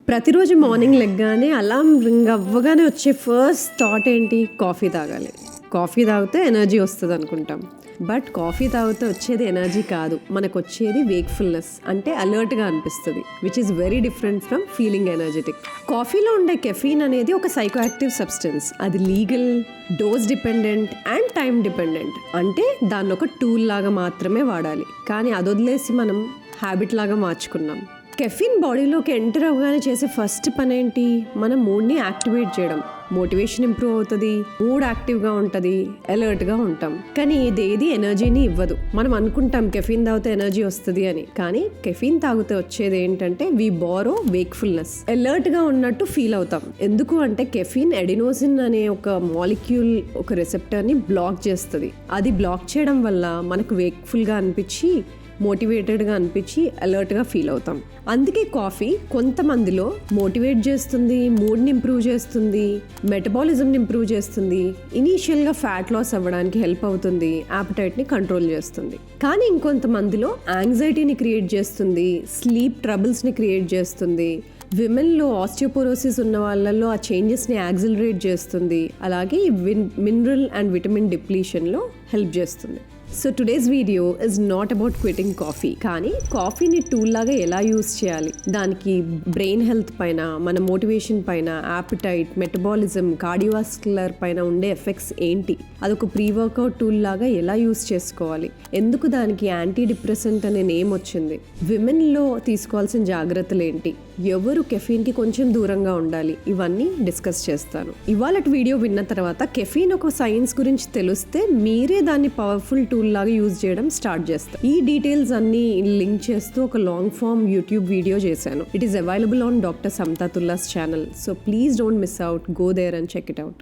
ప్రతిరోజు morning లెగ్గానే alarm ring అవ్వగానే వచ్చే ఫస్ట్ థాట్ ఏంటి? కాఫీ తాగాలి. కాఫీ తాగితే ఎనర్జీ వస్తుంది అనుకుంటాం. బట్ కాఫీ తాగితే వచ్చేది ఎనర్జీ కాదు, మనకు వచ్చేది వేక్ఫుల్నెస్, అంటే అలర్ట్గా అనిపిస్తుంది, which is very different from feeling energetic. కాఫీలో ఉండే కెఫీన్ అనేది ఒక సైకోయాక్టివ్ సబ్స్టెన్స్. అది legal, dose dependent and time dependent. అంటే దాన్ని ఒక టూల్ లాగా మాత్రమే వాడాలి, కానీ అది వదిలేసి మనం హ్యాబిట్ లాగా మార్చుకున్నాం. కెఫీన్ బాడీలోకి ఎంటర్ అవ్వగానే చేసే ఫస్ట్ పని ఏంటి? మన మూడ్ని యాక్టివేట్ చేయడం. మోటివేషన్ ఇంప్రూవ్ అవుతుంది, మూడ్ యాక్టివ్గా ఉంటుంది, అలర్ట్గా ఉంటాం. కానీ ఇదేది ఎనర్జీని ఇవ్వదు. మనం అనుకుంటాం కెఫీన్ తాగితే ఎనర్జీ వస్తుంది అని, కానీ కెఫీన్ తాగితే వచ్చేది ఏంటంటే వి బారో వేక్ఫుల్నెస్. అలర్ట్గా ఉన్నట్టు ఫీల్ అవుతాం. ఎందుకు అంటే కెఫీన్ ఎడినోసిన్ అనే ఒక మాలిక్యూల్, ఒక రిసెప్టర్ని బ్లాక్ చేస్తుంది. అది బ్లాక్ చేయడం వల్ల మనకు వేక్ఫుల్గా అనిపించి, మోటివేటెడ్గా అనిపించి అలర్ట్గా ఫీల్ అవుతాం. అందుకే కాఫీ కొంతమందిలో మోటివేట్ చేస్తుంది, మూడ్ని ఇంప్రూవ్ చేస్తుంది, మెటబాలిజంని ఇంప్రూవ్ చేస్తుంది, ఇనీషియల్గా ఫ్యాట్ లాస్ అవ్వడానికి హెల్ప్ అవుతుంది, యాపటైట్ని కంట్రోల్ చేస్తుంది. కానీ ఇంకొంతమందిలో యాంగ్జైటీని క్రియేట్ చేస్తుంది, స్లీప్ ట్రబుల్స్ని క్రియేట్ చేస్తుంది. విమెన్లో ఆస్టియోపోరోసిస్ ఉన్న వాళ్ళల్లో ఆ చేంజెస్ని యాక్సిలరేట్ చేస్తుంది. అలాగే మినరల్ అండ్ విటమిన్ డిప్లీషన్లో హెల్ప్ చేస్తుంది. So today's video is not about quitting coffee, కానీ కాఫీని టూల్ లాగా ఎలా యూస్ చేయాలి, దానికి బ్రెయిన్ హెల్త్ పైన, మన మోటివేషన్ పైన, యాపిటైట్, మెటబాలిజం, కార్డియోవాస్కులర్ పైన ఉండే ఎఫెక్ట్స్ ఏంటి, అదొక ప్రీ వర్కౌట్ టూల్ లాగా ఎలా యూస్ చేసుకోవాలి, ఎందుకు దానికి యాంటీ డిప్రెసెంట్ అనే నేమ్ వచ్చింది, విమెన్లో తీసుకోవాల్సిన జాగ్రత్తలు ఏంటి, ఎవరు కెఫీన్కి కొంచెం దూరంగా ఉండాలి, ఇవన్నీ డిస్కస్ చేస్తాను. ఇవాళటి వీడియో విన్న తర్వాత కెఫీన్ ఒక సైన్స్ గురించి తెలిస్తే మీరే దాన్ని పవర్ఫుల్ టూల్ లాగా యూజ్ చేయడం స్టార్ట్ చేస్తారు. ఈ డీటెయిల్స్ అన్ని లింక్ చేస్తూ ఒక లాంగ్ ఫార్మ్ యూట్యూబ్ వీడియో చేశాను. It is available on doctor సమతాతుల్లాస్ channel. So please don't miss out, go there and check it out.